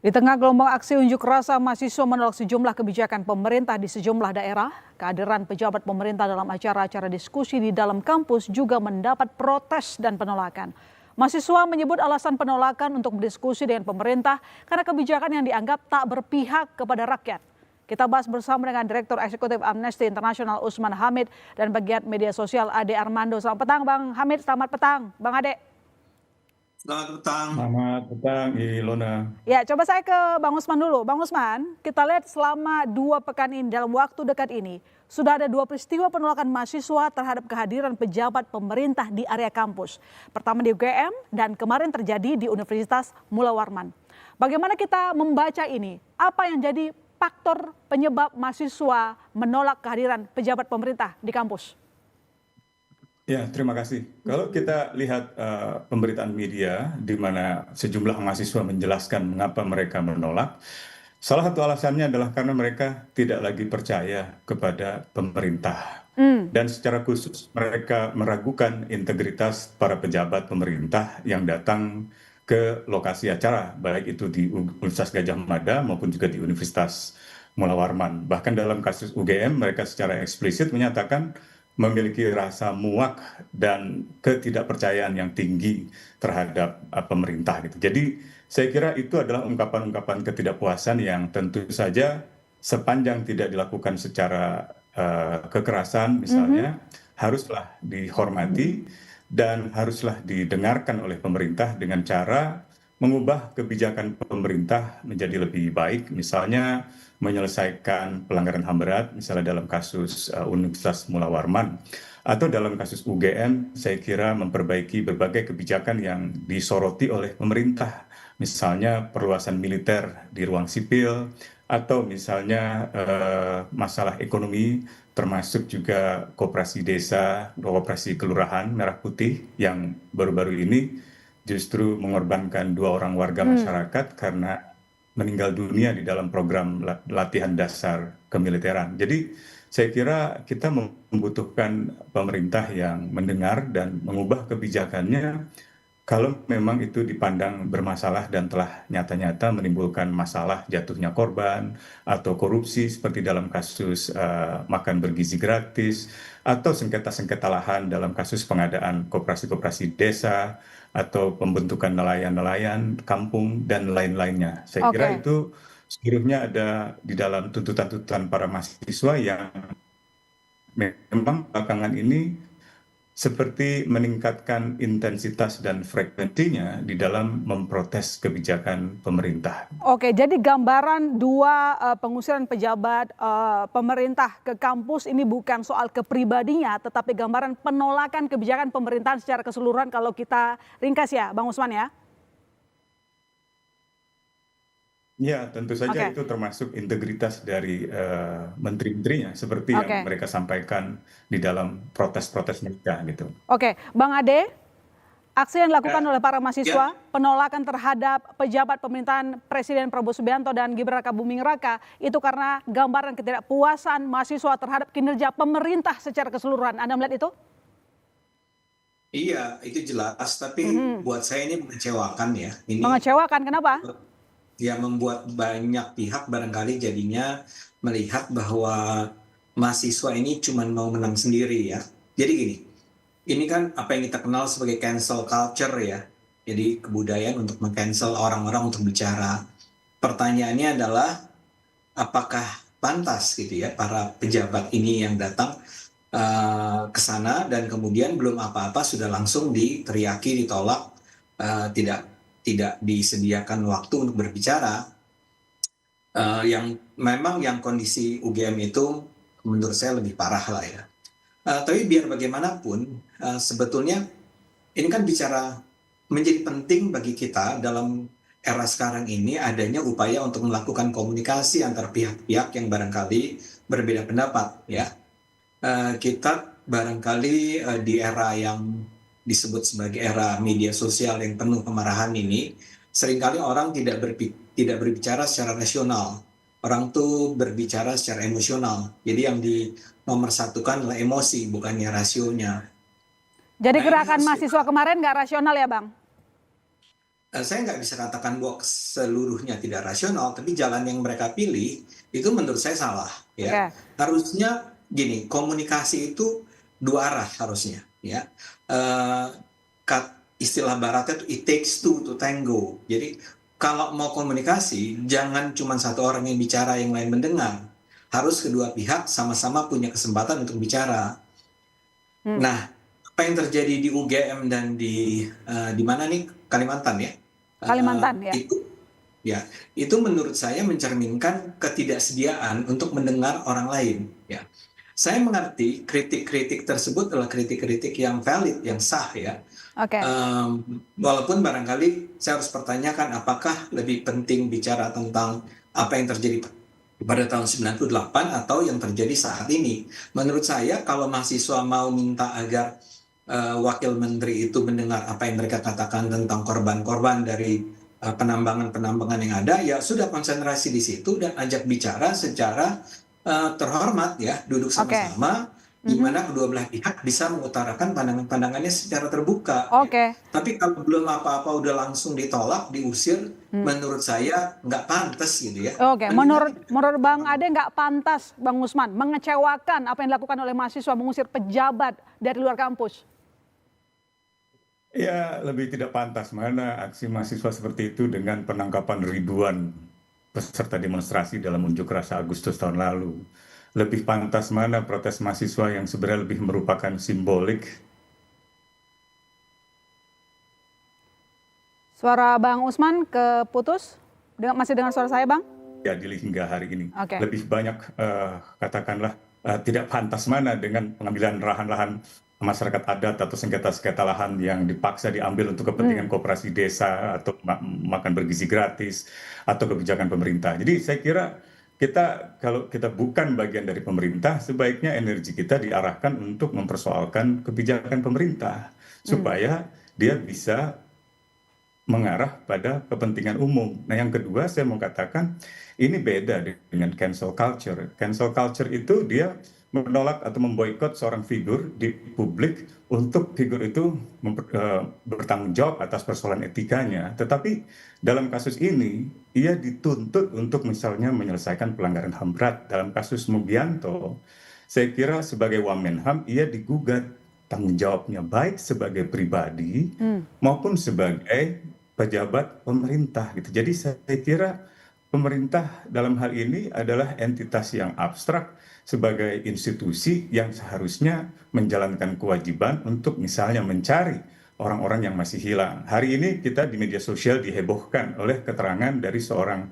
Di tengah gelombang aksi unjuk rasa, mahasiswa menolak sejumlah kebijakan pemerintah di sejumlah daerah. Kehadiran pejabat pemerintah dalam acara-acara diskusi di dalam kampus juga mendapat protes dan penolakan. Mahasiswa menyebut alasan penolakan untuk berdiskusi dengan pemerintah karena kebijakan yang dianggap tak berpihak kepada rakyat. Kita bahas bersama dengan Direktur Eksekutif Amnesty International Usman Hamid dan pegiat media sosial Ade Armando. Selamat petang Bang Hamid, selamat petang Bang Ade. Selamat petang. Selamat petang, Ilona. Ya, coba saya ke Bang Usman dulu. Bang Usman, kita lihat selama 2 pekan ini, dalam waktu dekat ini, sudah ada 2 peristiwa penolakan mahasiswa terhadap kehadiran pejabat pemerintah di area kampus. Pertama di UGM dan kemarin terjadi di Universitas Mula Warman. Bagaimana kita membaca ini? Apa yang jadi faktor penyebab mahasiswa menolak kehadiran pejabat pemerintah di kampus? Ya, terima kasih. Kalau kita lihat pemberitaan media di mana sejumlah mahasiswa menjelaskan mengapa mereka menolak, salah satu alasannya adalah karena mereka tidak lagi percaya kepada pemerintah. Dan secara khusus mereka meragukan integritas para pejabat pemerintah yang datang ke lokasi acara, baik itu di Universitas Gadjah Mada maupun juga di Universitas Mula Warman. Bahkan dalam kasus UGM mereka secara eksplisit menyatakan memiliki rasa muak dan ketidakpercayaan yang tinggi terhadap pemerintah gitu. Jadi saya kira itu adalah ungkapan-ungkapan ketidakpuasan yang tentu saja sepanjang tidak dilakukan secara kekerasan misalnya, haruslah dihormati dan haruslah didengarkan oleh pemerintah dengan cara mengubah kebijakan pemerintah menjadi lebih baik, misalnya menyelesaikan pelanggaran HAM berat, misalnya dalam kasus Universitas Mula Warman, atau dalam kasus UGM, saya kira memperbaiki berbagai kebijakan yang disoroti oleh pemerintah, misalnya perluasan militer di ruang sipil, atau misalnya masalah ekonomi, termasuk juga koperasi desa, koperasi kelurahan Merah Putih yang baru-baru ini justru mengorbankan 2 orang warga masyarakat karena meninggal dunia di dalam program latihan dasar kemiliteran. Jadi saya kira kita membutuhkan pemerintah yang mendengar dan mengubah kebijakannya kalau memang itu dipandang bermasalah dan telah nyata-nyata menimbulkan masalah jatuhnya korban atau korupsi seperti dalam kasus makan bergizi gratis atau sengketa-sengketa lahan dalam kasus pengadaan koperasi-koperasi desa atau pembentukan nelayan-nelayan kampung dan lain-lainnya. Saya kira itu seluruhnya ada di dalam tuntutan-tuntutan para mahasiswa yang memang belakangan ini seperti meningkatkan intensitas dan frekuensinya di dalam memprotes kebijakan pemerintah. Oke, jadi gambaran pengusiran pejabat pemerintah ke kampus ini bukan soal kepribadinya, tetapi gambaran penolakan kebijakan pemerintahan secara keseluruhan kalau kita ringkas ya, Bang Usman ya? Ya, tentu saja itu termasuk integritas dari menteri-menterinya seperti yang mereka sampaikan di dalam protes-protes mereka gitu. Oke, Bang Ade, aksi yang dilakukan oleh para mahasiswa, penolakan terhadap pejabat pemerintahan Presiden Prabowo Subianto dan Gibran Rakabuming Raka itu karena gambaran ketidakpuasan mahasiswa terhadap kinerja pemerintah secara keseluruhan. Anda melihat itu? Iya, itu jelas. Tapi buat saya ini mengecewakan ya. Ini mengecewakan, kenapa? Ya membuat banyak pihak barangkali jadinya melihat bahwa mahasiswa ini cuma mau menang sendiri ya. Jadi gini, ini kan apa yang kita kenal sebagai cancel culture ya. Jadi kebudayaan untuk meng-cancel orang-orang untuk bicara. Pertanyaannya adalah apakah pantas gitu ya para pejabat ini yang datang ke sana dan kemudian belum apa-apa sudah langsung diteriaki, ditolak, tidak disediakan waktu untuk berbicara. Yang memang yang kondisi UGM itu menurut saya lebih parah lah ya. Tapi biar bagaimanapun sebetulnya ini kan bicara menjadi penting bagi kita dalam era sekarang ini adanya upaya untuk melakukan komunikasi antar pihak-pihak yang barangkali berbeda pendapat ya. Kita barangkali di era yang disebut sebagai era media sosial yang penuh kemarahan ini, seringkali orang tidak berbicara secara rasional. Orang tuh berbicara secara emosional. Jadi yang dinomorsatukan adalah emosi, bukannya rasionya. Jadi gerakan mahasiswa kemarin nggak rasional ya, Bang? saya nggak bisa katakan bahwa seluruhnya tidak rasional, tapi jalan yang mereka pilih itu menurut saya salah, ya. Oke. Harusnya gini, komunikasi itu dua arah harusnya, ya. Eh, istilah baratnya itu it takes two to tango. Jadi kalau mau komunikasi, jangan cuma satu orang yang bicara, yang lain mendengar. Harus kedua pihak sama-sama punya kesempatan untuk bicara. Hmm. Nah, apa yang terjadi di UGM dan di mana nih, Kalimantan ya? Kalimantan, ya. Itu menurut saya mencerminkan ketidaksediaan untuk mendengar orang lain. Ya, saya mengerti kritik-kritik tersebut adalah kritik-kritik yang valid, yang sah ya. Oke. Walaupun barangkali saya harus pertanyakan apakah lebih penting bicara tentang apa yang terjadi pada tahun 98 atau yang terjadi saat ini. Menurut saya kalau mahasiswa mau minta agar wakil menteri itu mendengar apa yang mereka katakan tentang korban-korban dari penambangan-penambangan yang ada, ya sudah konsentrasi di situ dan ajak bicara secara terhormat ya, duduk sama-sama, di mana kedua belah pihak bisa mengutarakan pandangan-pandangannya secara terbuka. Oke. Ya. Tapi kalau belum apa-apa udah langsung ditolak, diusir, menurut saya nggak pantas gitu ya. Oke, menurut Bang Ade nggak pantas, Bang Usman, mengecewakan apa yang dilakukan oleh mahasiswa mengusir pejabat dari luar kampus? Ya, lebih tidak pantas mana aksi mahasiswa seperti itu dengan penangkapan ribuan peserta demonstrasi dalam unjuk rasa Agustus tahun lalu. Lebih pantas mana protes mahasiswa yang sebenarnya lebih merupakan simbolik. Suara Bang Usman keputus? Masih dengar suara saya, Bang? Ya, hingga hari ini. Oke. Lebih banyak, katakanlah, tidak pantas mana dengan pengambilan lahan-lahan masyarakat adat atau sengketa-sengketa lahan yang dipaksa diambil untuk kepentingan koperasi desa atau makan bergizi gratis atau kebijakan pemerintah. Jadi saya kira kalau kita bukan bagian dari pemerintah, sebaiknya energi kita diarahkan untuk mempersoalkan kebijakan pemerintah supaya dia bisa mengarah pada kepentingan umum. Nah, yang kedua saya mau katakan ini beda dengan cancel culture. Cancel culture itu dia menolak atau memboikot seorang figur di publik untuk figur itu bertanggung jawab atas persoalan etikanya. Tetapi dalam kasus ini, ia dituntut untuk misalnya menyelesaikan pelanggaran HAM berat. Dalam kasus Mugianto, saya kira sebagai Wamenham, ia digugat tanggung jawabnya baik sebagai pribadi maupun sebagai pejabat pemerintah. Gitu. Jadi saya kira pemerintah dalam hal ini adalah entitas yang abstrak sebagai institusi yang seharusnya menjalankan kewajiban untuk misalnya mencari orang-orang yang masih hilang. Hari ini kita di media sosial dihebohkan oleh keterangan dari seorang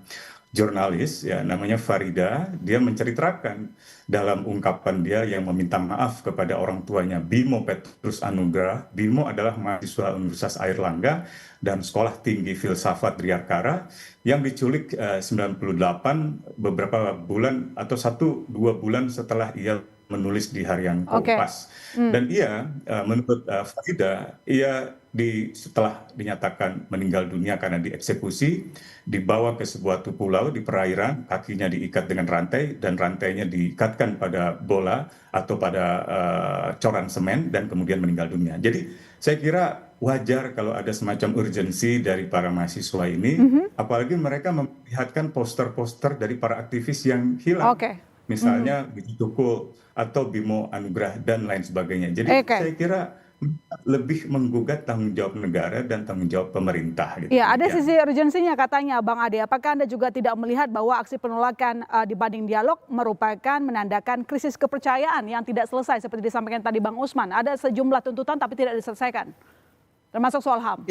jurnalis ya namanya Farida. Dia menceritakan dalam ungkapan dia yang meminta maaf kepada orang tuanya Bimo Petrus Anugrah. Bimo adalah mahasiswa Universitas Airlangga dan Sekolah Tinggi Filsafat Riyakara yang diculik 98 beberapa bulan atau 1-2 bulan setelah ia menulis di harian Kompas. Dan ia menurut Farida, ia setelah dinyatakan meninggal dunia karena dieksekusi, dibawa ke sebuah pulau di perairan, kakinya diikat dengan rantai dan rantainya diikatkan pada bola atau pada coran semen dan kemudian meninggal dunia. Jadi saya kira wajar kalau ada semacam urgensi dari para mahasiswa ini, apalagi mereka memperlihatkan poster-poster dari para aktivis yang hilang. Misalnya Biji Tukul atau Bimo Anugrah dan lain sebagainya. Jadi saya kira lebih menggugat tanggung jawab negara dan tanggung jawab pemerintah. Gitu. Ya, ada sisi urgensinya katanya Bang Ade. Apakah Anda juga tidak melihat bahwa aksi penolakan dibanding dialog merupakan menandakan krisis kepercayaan yang tidak selesai seperti disampaikan tadi Bang Usman? Ada sejumlah tuntutan tapi tidak diselesaikan, termasuk soal HAM.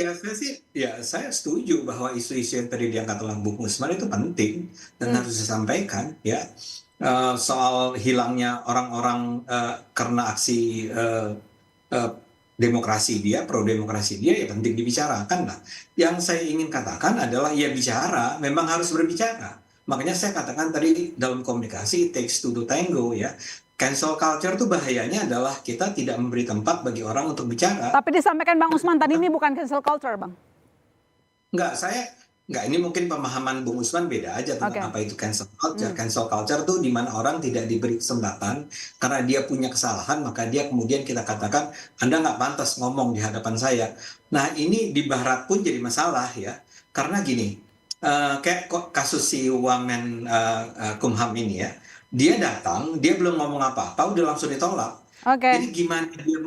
Saya setuju bahwa isu-isu yang tadi diangkat oleh Bung Usman itu penting dan harus disampaikan ya. Soal hilangnya orang-orang karena aksi demokrasi dia, pro demokrasi dia, ya penting dibicarakan lah. Yang saya ingin katakan adalah ya bicara, memang harus berbicara. Makanya saya katakan tadi dalam komunikasi takes two to tango ya. Cancel culture tuh bahayanya adalah kita tidak memberi tempat bagi orang untuk bicara. Tapi disampaikan Bang Usman tadi ini bukan cancel culture, Bang. Enggak, ini mungkin pemahaman Bung Usman beda aja tentang apa itu cancel culture. Cancel culture tuh di mana orang tidak diberi kesempatan karena dia punya kesalahan, maka dia kemudian kita katakan Anda nggak pantas ngomong di hadapan saya. Nah ini di Barat pun jadi masalah ya. Karena gini, kayak kok kasus si Wamen Kumham ini ya, dia datang, dia belum ngomong apa-apa, udah langsung ditolak. Oke. Jadi gimana dia,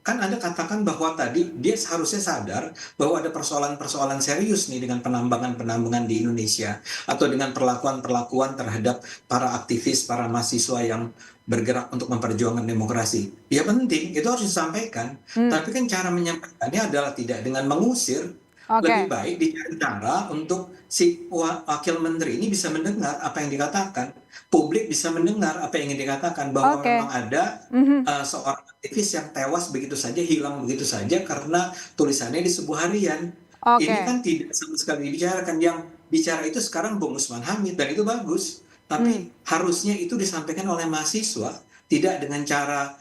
kan Anda katakan bahwa tadi dia seharusnya sadar bahwa ada persoalan-persoalan serius nih dengan penambangan-penambangan di Indonesia atau dengan perlakuan-perlakuan terhadap para aktivis, para mahasiswa yang bergerak untuk memperjuangkan demokrasi. Ya penting, itu harus disampaikan. Tapi kan cara menyampaikannya adalah tidak dengan mengusir, lebih Oke. baik dicari cara untuk si wakil menteri ini bisa mendengar apa yang dikatakan, publik bisa mendengar apa yang ingin dikatakan, bahwa Oke. memang ada Mhm. seorang aktivis yang tewas begitu saja, hilang begitu saja karena tulisannya di sebuah harian. Ini Oke. kan tidak sama sekali dibicarakan. Yang bicara itu sekarang Bung Usman Hamid, dan itu bagus. Tapi harusnya itu disampaikan oleh mahasiswa, tidak dengan cara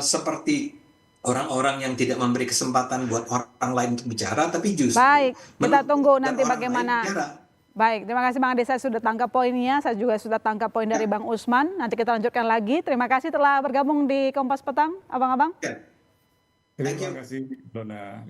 seperti orang-orang yang tidak memberi kesempatan buat orang lain untuk bicara, tapi justru Baik, kita tunggu dan nanti orang lain bagaimana. bicara. Baik, terima kasih Bang Ade, saya sudah tangkap poinnya, saya juga sudah tangkap poin dari Ya, Bang Usman. Nanti kita lanjutkan lagi. Terima kasih telah bergabung di Kompas Petang, abang-abang. ya. Thank Terima you. kasih, Dona.